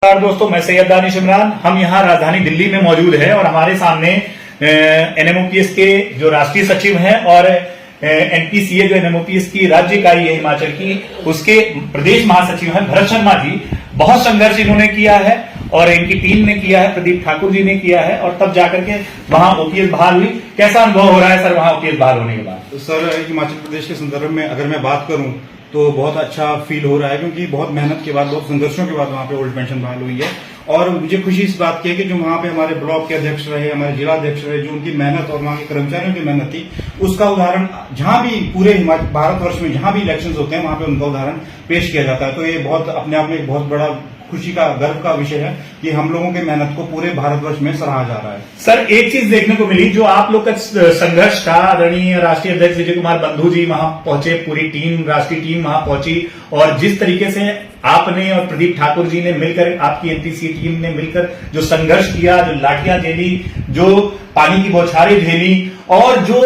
नमस्कार दोस्तों, मैं सैयद दानिश इमरान। हम यहाँ राजधानी दिल्ली में मौजूद है और हमारे सामने एनएमओपीएस के जो राष्ट्रीय सचिव हैं और एनपीसीए जो एनएमओपीएस की राज्य इकाई है हिमाचल की, उसके प्रदेश महासचिव हैं भरत शर्मा जी। बहुत संघर्ष इन्होंने किया है और इनकी टीम ने किया है, प्रदीप ठाकुर जी ने किया है और तब जाकर के वहां ओपीएस बहाल हुई। कैसा अनुभव हो रहा है सर वहां ओपीएस बहाल होने के बाद? सर, हिमाचल प्रदेश के संदर्भ में अगर मैं बात करूं तो बहुत अच्छा फील हो रहा है, क्योंकि बहुत मेहनत के बाद, बहुत संघर्षों के बाद वहां पे ओल्ड पेंशन बहाल हुई है। और मुझे खुशी इस बात की है कि जो वहां पे हमारे ब्लॉक के अध्यक्ष रहे, हमारे जिला अध्यक्ष रहे, जो उनकी मेहनत और वहां के कर्मचारियों की मेहनत थी, उसका उदाहरण जहां भी पूरे भारतवर्ष में जहां भी इलेक्शंस होते हैं वहां पे उनका उदाहरण पेश किया जाता है। तो ये बहुत अपने आप में एक बहुत बड़ा खुशी का, गर्व का विषय है कि हम लोगों की मेहनत को पूरे भारतवर्ष में सराहा जा रहा है। सर, एक चीज देखने को मिली, जो आप लोग का संघर्ष था, आदरणीय राष्ट्रीय अध्यक्ष विजय कुमार बंधु जी वहां पहुंचे, पूरी टीम, राष्ट्रीय टीम वहां पहुंची और जिस तरीके से आपने और प्रदीप ठाकुर जी ने मिलकर, आपकी एनपीसी टीम ने मिलकर जो संघर्ष किया, जो लाठियां झेली, जो पानी की बौछारें झेली और जो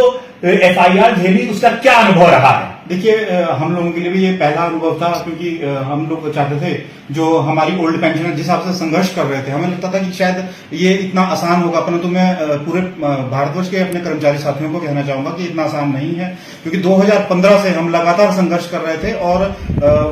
एफआईआर झेली, उसका क्या अनुभव रहा है? देखिए, हम लोगों के लिए भी ये पहला अनुभव था, क्योंकि हम लोग चाहते थे जो हमारी ओल्ड पेंशनर जिस हिसाब से संघर्ष कर रहे थे, हमें लगता था कि शायद ये इतना आसान होगा। परंतु मैं पूरे भारतवर्ष के अपने कर्मचारी साथियों को कहना चाहूंगा कि इतना आसान नहीं है, क्योंकि 2015 से हम लगातार संघर्ष कर रहे थे और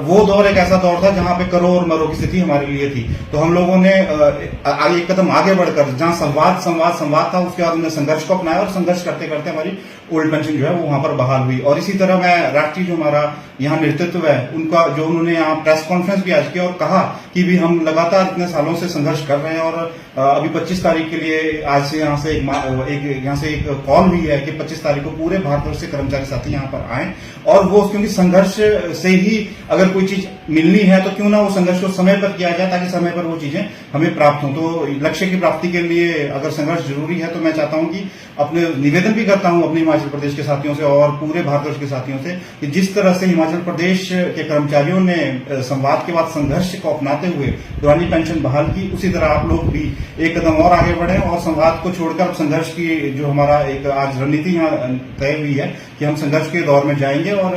वो दौर एक ऐसा दौर था जहां पे करो और मरो की स्थिति हमारे लिए थी। तो हम लोगों ने एक कदम आगे बढ़कर जहां संवाद था, उसके बाद हमने संघर्ष को अपनाया और संघर्ष करते करते हमारी ओल्ड पेंशन जो है वो वहां पर बहाल हुई। और इसी तरह मैं राष्ट्रीय जो हमारा यहाँ नेतृत्व है, उनका जो उन्होंने यहाँ प्रेस कॉन्फ्रेंस भी आज की और कहा कि भी हम लगातार इतने सालों से संघर्ष कर रहे हैं और अभी 25 तारीख के लिए आज से यहाँ से एक कॉल हुई है कि 25 तारीख को पूरे भारतवर्ष से कर्मचारी साथी यहाँ पर आए। और वो क्योंकि संघर्ष से ही अगर कोई चीज मिलनी है तो क्यों ना वो संघर्ष को समय पर किया जाए, ताकि समय पर वो चीजें हमें प्राप्त हो। तो लक्ष्य की प्राप्ति के लिए अगर संघर्ष जरूरी है तो मैं चाहता हूं कि अपने निवेदन भी करता हूं अपने हिमाचल प्रदेश के साथियों से और पूरे भारतवर्ष के साथियों से कि जिस तरह से हिमाचल प्रदेश के कर्मचारियों ने संवाद के बाद संघर्ष को अपनाते हुए पुरानी पेंशन बहाल की, उसी तरह आप लोग भी एक कदम और आगे बढ़े और संवाद को छोड़कर संघर्ष की जो हमारा एक आज रणनीति यहाँ तय हुई है कि हम संघर्ष के दौर में जाएंगे। और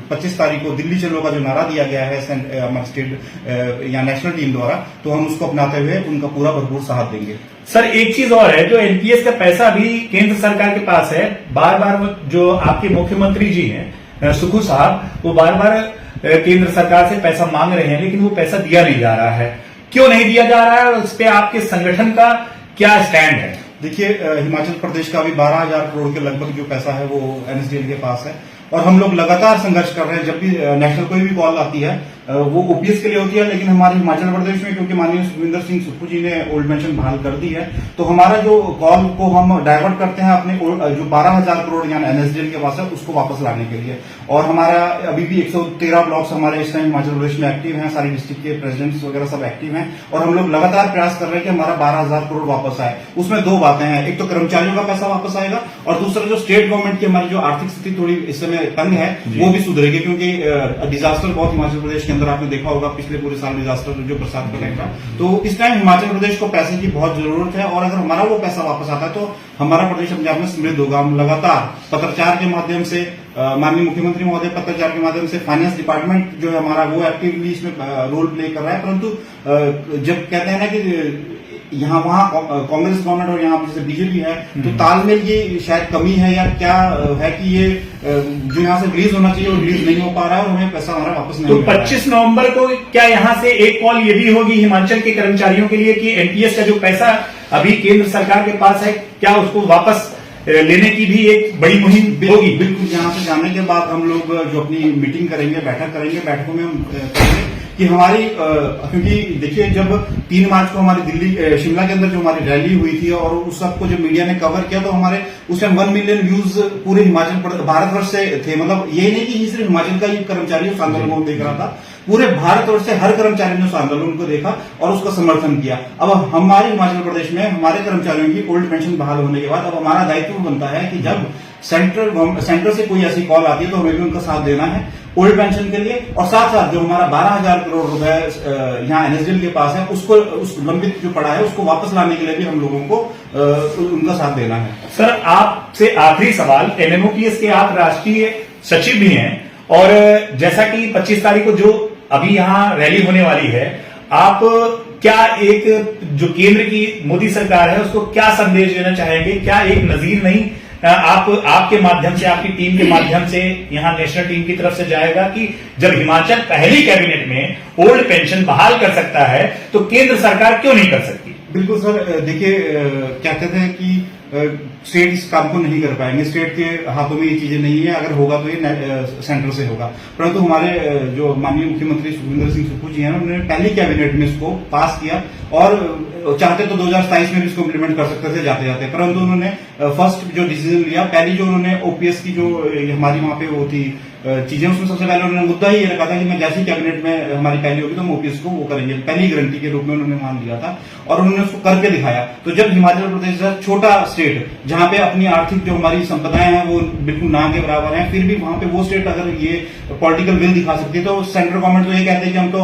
25 तारीख को दिल्ली चलो का जो नारा दिया गया है हमारे स्टेट या नेशनल टीम द्वारा, तो हम उसको अपनाते हुए उनका पूरा भरपूर साथ देंगे। सर, एक चीज और है, जो एनपीएस का पैसा भी केंद्र सरकार के पास है। बार बार जो आपके मुख्यमंत्री जी हैं सुखू साहब, वो बार बार केंद्र सरकार से पैसा मांग रहे हैं, लेकिन वो पैसा दिया नहीं जा रहा है। क्यों नहीं दिया जा रहा है और उस पर आपके संगठन का क्या स्टैंड है? देखिए, हिमाचल प्रदेश का अभी 12,000 करोड़ के लगभग जो पैसा है वो एनएसडीएल के पास है और हम लोग लगातार संघर्ष कर रहे हैं। जब भी नेशनल कोई भी कॉल आती है वो ओपीएस के लिए होती है, लेकिन हमारे हिमाचल प्रदेश में क्योंकि माननीय सुखविंदर सिंह सुक्खू जी ने ओल्ड पेंशन बहाल कर दी है, तो हमारा जो कॉल को हम डाइवर्ट करते हैं अपने जो 12,000 करोड़ यानी एनएसडीएल के पास है उसको वापस लाने के लिए। और हमारा अभी भी 113 ब्लॉक्स हमारे इस टाइम हिमाचल प्रदेश में एक्टिव हैं, सारी डिस्ट्रिक्ट के प्रेसिडेंट्स वगैरह सब एक्टिव हैं और हम लोग लगातार प्रयास कर रहे हैं कि हमारा 12,000 करोड़ वापस आए। उसमें दो बातें हैं, एक तो कर्मचारियों का पैसा वापस आएगा और दूसरा जो स्टेट गवर्नमेंट की हमारी जो आर्थिक स्थिति थोड़ी इस समय तंग है वो भी सुधरेगी, क्योंकि डिजास्टर बहुत हिमाचल प्रदेश के अंदर आपने देखा होगा पिछले पूरे साल डिजास्टर जो बरसात का टाइम था। तो इस टाइम हिमाचल प्रदेश को पैसे की बहुत जरूरत है और अगर हमारा वो पैसा वापस आता है तो हमारा प्रदेश पंजाब में समृद्ध होगा। हम लगातार पत्राचार के माध्यम से, माननीय मुख्यमंत्री महोदय पत्राचार के माध्यम से, फाइनेंस डिपार्टमेंट जो है हमारा वो एक्टिवली इसमें रोल प्ले कर रहा है। परंतु जब कहते हैं ना कि यहाँ वहाँ कांग्रेस गवर्नमेंट और यहाँ जैसे बीजेपी है, तो तालमेल की शायद कमी है या क्या है कि ये जो यहाँ से रिलीज होना चाहिए वो रिलीज नहीं हो पा रहा है और हमें पैसा हमारा वापस नहीं तो 25 नवंबर को क्या यहाँ से एक कॉल ये भी होगी हिमाचल के कर्मचारियों के लिए कि एनपीएस का जो पैसा अभी केंद्र सरकार के पास है, क्या उसको वापस लेने की भी एक बड़ी मुहिम होगी? बिल्कुल, यहाँ से जाने के बाद हम लोग जो अपनी मीटिंग करेंगे, बैठक करेंगे, बैठकों में हम करेंगे कि हमारी क्योंकि देखिए जब 3 मार्च को हमारी दिल्ली शिमला के अंदर जो हमारी रैली हुई थी और उस सबको जब मीडिया ने कवर किया तो हमारे उस टाइम 1 मिलियन व्यूज पूरे हिमाचल भारतवर्ष से थे। मतलब ये नहीं कि सिर्फ हिमाचल का ही कर्मचारी उस आंदोलन को देख रहा था, पूरे भारतवर्ष से हर कर्मचारी ने उस आंदोलन को देखा और उसका समर्थन किया। अब हमारे हिमाचल प्रदेश में हमारे कर्मचारियों की ओल्ड पेंशन बहाल होने के बाद अब हमारा दायित्व बनता है कि जब सेंटर से कोई ऐसी कॉल आती है तो हमें भी उनका साथ देना है ओल्ड पेंशन के लिए। और साथ साथ जो हमारा 12,000 करोड़ रुपए यहाँ एनएसडीएल के पास है उसको, उस लंबित जो पड़ा है उसको वापस लाने के लिए भी हम लोगों को उनका साथ देना है। सर, आपसे आखिरी सवाल, एनएमओपीएस के आप राष्ट्रीय सचिव भी हैं और जैसा कि 25 तारीख को जो अभी यहाँ रैली होने वाली है, आप क्या एक जो केंद्र की मोदी सरकार है उसको क्या संदेश देना चाहेंगे? क्या एक नजीर नहीं आप आपके माध्यम से, आपकी टीम के माध्यम से यहां नेशनल टीम की तरफ से जाएगा कि जब हिमाचल पहली कैबिनेट में ओल्ड पेंशन बहाल कर सकता है तो केंद्र सरकार क्यों नहीं कर सकती? बिल्कुल सर, देखिए क्या कहते हैं कि स्टेट इस काम को नहीं कर पाएंगे, स्टेट के हाथों में ये चीजें नहीं है, अगर होगा तो ये सेंटर से होगा। परंतु हमारे जो माननीय मुख्यमंत्री सुखविंदर सिंह सुक्खू जी हैं, उन्होंने पहली कैबिनेट में इसको पास किया और चाहते तो 2027 में भी इसको इम्प्लीमेंट कर सकते थे जाते जाते, परंतु उन्होंने फर्स्ट जो डिसीजन लिया, पहली जो उन्होंने ओपीएस की जो हमारी वहां पे वो थी चीजें, उसमें सबसे पहले उन्होंने मुद्दा ही ये रखा था कि मैं जैसी कैबिनेट में हमारी पहली होगी तो हम ओपीएस को वो करेंगे, पहली गारंटी के रूप में उन्होंने मान लिया था और उन्होंने उसको करके दिखाया। तो जब हिमाचल प्रदेश छोटा स्टेट जहां पे अपनी आर्थिक जो हमारी संपदाएं हैं वो बिल्कुल ना के बराबर हैं, फिर भी वहां पे वो स्टेट अगर ये पॉलिटिकल विल दिखा सकती है तो सेंट्रल गवर्नमेंट तो ये कहते हैं कि हम तो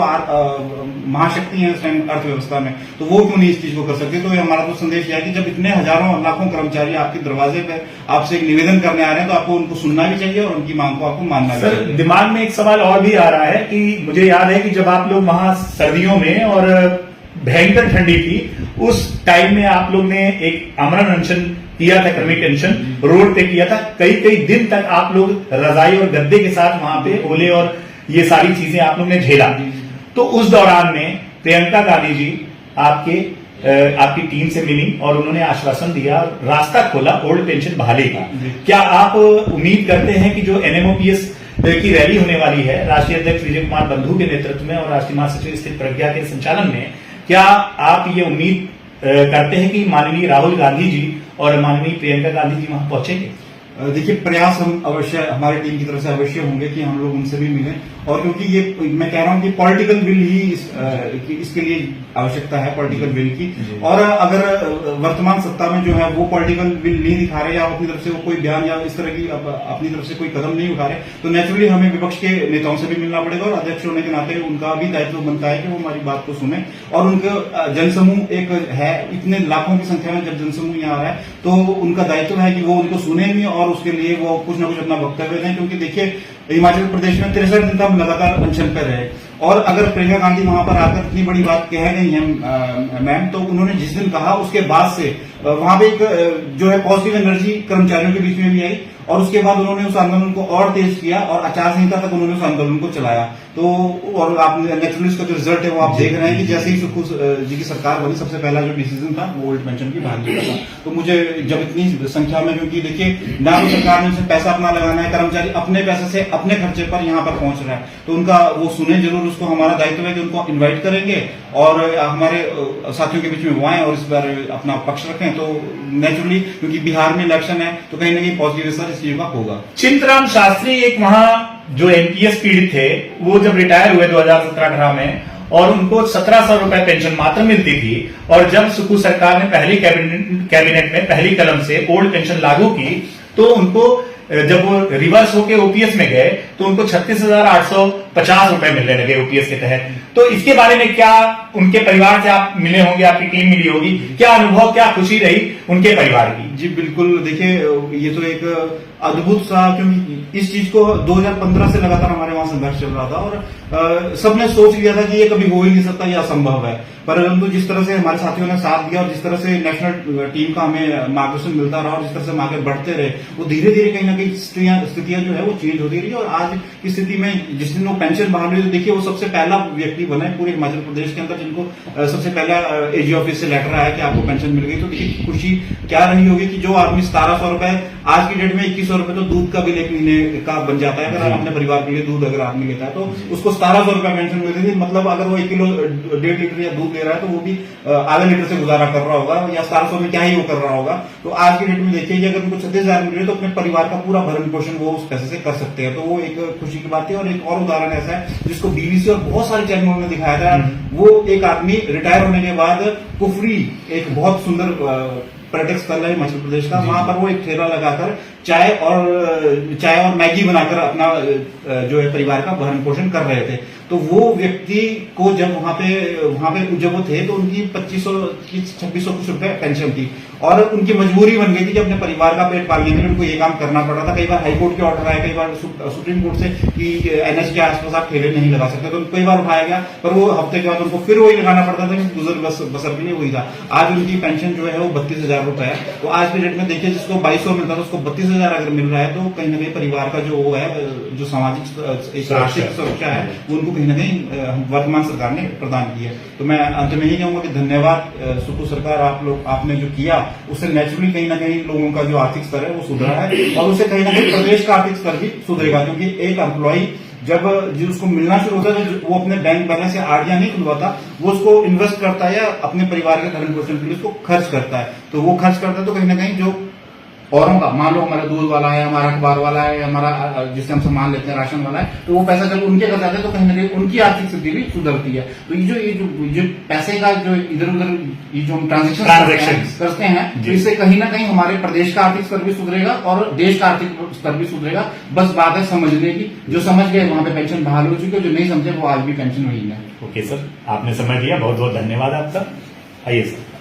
महाशक्ति हैं अर्थव्यवस्था में, तो वो क्यों नहीं इस चीज को कर सकते? तो हमारा तो संदेश है कि जब इतने हजारों लाखों कर्मचारी आपके दरवाजे पे आपसे एक निवेदन करने आ रहे हैं तो आपको उनको सुनना भी चाहिए और उनकी मांग को आपको मानना भी चाहिए। दिमाग में एक सवाल और भी आ रहा है कि मुझे याद है कि जब आप लोग वहां सर्दियों में और भयंकर ठंडी थी, उस टाइम में आप लोग ने एक आमरण अनशन किया था, क्रमिक अनशन रोड पे किया था, कई कई दिन तक आप लोग रजाई और गद्दे के साथ वहां पे ओले और ये सारी चीजें आप लोग ने झेला। तो उस दौरान में प्रियंका गांधी जी आपकी टीम से मिली और उन्होंने आश्वासन दिया, रास्ता खोला ओल्ड पेंशन बहाली का। क्या आप उम्मीद करते हैं कि जो एनएमओपीएस की रैली होने वाली है राष्ट्रीय अध्यक्ष विजय कुमार बंधु के नेतृत्व में और राष्ट्रीय महासचिव स्थित प्रज्ञा के संचालन में, क्या आप ये उम्मीद करते हैं कि माननीय राहुल गांधी जी और माननीय प्रियंका गांधी जी वहां पहुंचेंगे? देखिए, प्रयास हम अवश्य हमारी टीम की तरफ से अवश्य होंगे कि हम लोग उनसे भी मिलें, और क्योंकि ये मैं कह रहा हूं कि पॉलिटिकल विल ही इसके लिए आवश्यकता है, पॉलिटिकल विल की। और अगर वर्तमान सत्ता में जो है वो पॉलिटिकल विल नहीं दिखा रहे या अपनी तरफ से वो कोई बयान या इस तरह की अपनी तरफ से कोई कदम नहीं उठा रहे, तो नेचुरली हमें विपक्ष के नेताओं से भी मिलना पड़ेगा और अध्यक्ष होने के नाते उनका भी दायित्व बनता है कि वो हमारी बात को सुने। और उनका जनसमूह एक है, इतने लाखों की संख्या में जब जनसमूह यहाँ आ रहा है तो उनका दायित्व है कि वो उनको सुने भी और उसके लिए वो कुछ ना कुछ अपना वक्तव्य दें। क्योंकि देखिए, हिमाचल प्रदेश में 63 दिन तक लगातार अनशन पर रहे, और अगर प्रियंका गांधी वहां पर आकर इतनी बड़ी बात कह गई है मैम, तो उन्होंने जिस दिन कहा उसके बाद से वहां पे एक जो है पॉजिटिव एनर्जी कर्मचारियों के बीच में भी आई, और उसके बाद उन्होंने उस आंदोलन को और तेज किया और आचार संहिता तक उन्होंने उस आंदोलन को चलाया। तो और आप नेचुरली इसका जो रिजल्ट है वो आप देख रहे हैं कि जैसे ही सुक्खू जी की सरकार बनी, सबसे पहला जो डिसीजन था वो ओल्ड पेंशन की बहाली का था। तो मुझे जब इतनी संख्या में, क्योंकि देखिए ना तो सरकार ने उसे पैसा अपना लगाना है, कर्मचारी अपने पैसे से अपने खर्चे पर यहाँ पर पहुंच रहा है, तो उनका वो सुने जरूर, उसको हमारा दायित्व है कि उनको इन्वाइट करेंगे और हमारे साथियों के बीच में वो आए और इस बार अपना पक्ष रखें। तो नेचुरली क्योंकि बिहार में इलेक्शन है तो कहीं ना कहीं पॉजिटिव असर इस चीज का होगा। चिंतराम शास्त्री एक वहां जो एनपीएस पीड़ित थे, वो जब रिटायर हुए 2017-18 में, और उनको 1700 रुपए पेंशन मात्र मिलती थी, और जब सुक्खू सरकार ने पहली कैबिनेट में पहली कलम से ओल्ड पेंशन लागू की तो उनको जब वो रिवर्स होके ओपीएस में गए तो उनको 36,850 रुपए मिलने लगे ओपीएस के तहत। तो इसके बारे में क्या उनके परिवार से आप मिले होंगे, आपकी टीम मिली होगी, क्या अनुभव, क्या खुशी रही उनके परिवार की? जी बिल्कुल, देखिए ये तो एक अद्भुत सा, क्योंकि इस चीज को 2015 से लगातार हमारे वहां संघर्ष चल रहा था और सबने सोच लिया था कि ये कभी हो ही नहीं सकता, यह असंभव है। परंतु जिस तरह से हमारे साथियों ने साथ दिया और जिस तरह से नेशनल टीम का हमें मार्गदर्शन मिलता रहा और जिस तरह से हम आगे बढ़ते रहे, वो धीरे धीरे कहीं ना कहीं स्थितियां जो है वो चेंज होती रही। और आज की स्थिति में जिस दिन वो पेंशन बहाल हुई, तो देखिए वो सबसे पहला व्यक्ति बने पूरे हिमाचल प्रदेश के अंदर जिनको सबसे पहला एजी ऑफिस से लेटर आया कि आपको पेंशन मिल गई। तो देखिए खुशी क्या रही होगी कि जो आदमी 1700 रुपए, आज की डेट में 2100 रुपए तो दूध का बिल एक महीने का बन जाता है। अगर अपने परिवार के लिए दूध अगर आदमी लेता है तो उसको 1700 रुपए पेंशन मिलती थी। मतलब अगर वो 1 किलो 1.5 लीटर या दूध ले रहा है तो वो भी आधा लीटर से गुजारा कर रहा होगा, या 1700 में क्या ही वो कर रहा होगा। तो आज की डेट में देखिए अगर उनको 36,000 मिल रही है तो अपने परिवार का पूरा भरण पोषण वो उस पैसे से कर सकते हैं। तो वो एक खुशी की बात है। और एक और उदाहरण ऐसा है जिसको बीबीसी और बहुत सारे चैनलों में दिखाया था, वो एक आदमी रिटायर होने के बाद कुफरी, एक बहुत सुंदर पर्यटक स्थल है हिमाचल प्रदेश का, वहां पर वो एक ठेला लगाकर चाय और मैगी बनाकर अपना जो है परिवार का भरण पोषण कर रहे थे। तो वो व्यक्ति को जब वहां पे जब वो थे तो उनकी 2500 की 2600 कुछ रुपए पेंशन थी और उनकी मजबूरी बन गई थी कि अपने परिवार का पेट पालने के लिए उनको ये काम करना पड़ रहा था। कई बार हाईकोर्ट के ऑर्डर आए, कई बार सुप्रीम कोर्ट से कि एनएच के आसपास आप ठेले नहीं लगा सकते, तो कई बार उठाया गया, पर वो हफ्ते के बाद उनको फिर वही लगाना पड़ता था कि गुजर बसर के लिए वही था। आज उनकी पेंशन जो है वो 32,000 रुपए है। तो आज के डेट में देखिए जिसको 2200 मिलता था उसको 32,000 अगर मिल रहा है तो कहीं ना कहीं परिवार का जो वो है, जो सामाजिक एक आर्थिक सुरक्षा है वो उनको कहीं ना कहीं वर्तमान सरकार ने प्रदान की है। तो मैं अंत में ही कहूंगा कि धन्यवाद सुप्पू सरकार, आपने जो किया उससे नेचुरली कहीं ना कहीं लोगों का जो आर्थिक स्तर है वो सुधरा है और उससे कहीं ना कहीं प्रदेश का आर्थिक स्तर भी सुधरेगा, क्योंकि एक एम्प्लॉय जब जो उसको मिलना शुरू होता है तो वो अपने बैंक बैलेंस या आरडीआई नहीं खुलवाता, वो उसको इन्वेस्ट करता है या अपने परिवार के भरण पोषण के लिए उसको खर्च करता है। तो वो खर्च करता है तो कहीं ना कहीं जो औरों का, मान लो हमारा दूध वाला है, हमारा अखबार वाला है, हमारा जिससे हम सामान लेते हैं राशन वाला है, तो वो पैसा जब उनके घर जाता है तो कहीं ना कहीं उनकी आर्थिक स्थिति भी सुधरती है। तो ये जो पैसे का जो इधर उधर ये जो हम ट्रांजेक्शन करते हैं तो इससे कहीं ना कहीं हमारे प्रदेश का आर्थिक स्तर भी सुधरेगा और देश का आर्थिक स्तर भी सुधरेगा। बस बात है समझने की, जो समझ गए वहां पे पेंशन बहाल हो चुकी है, जो नहीं समझे वो आज भी पेंशन वही है। ओके सर, आपने समय दिया, बहुत बहुत धन्यवाद आपका। आइए सर।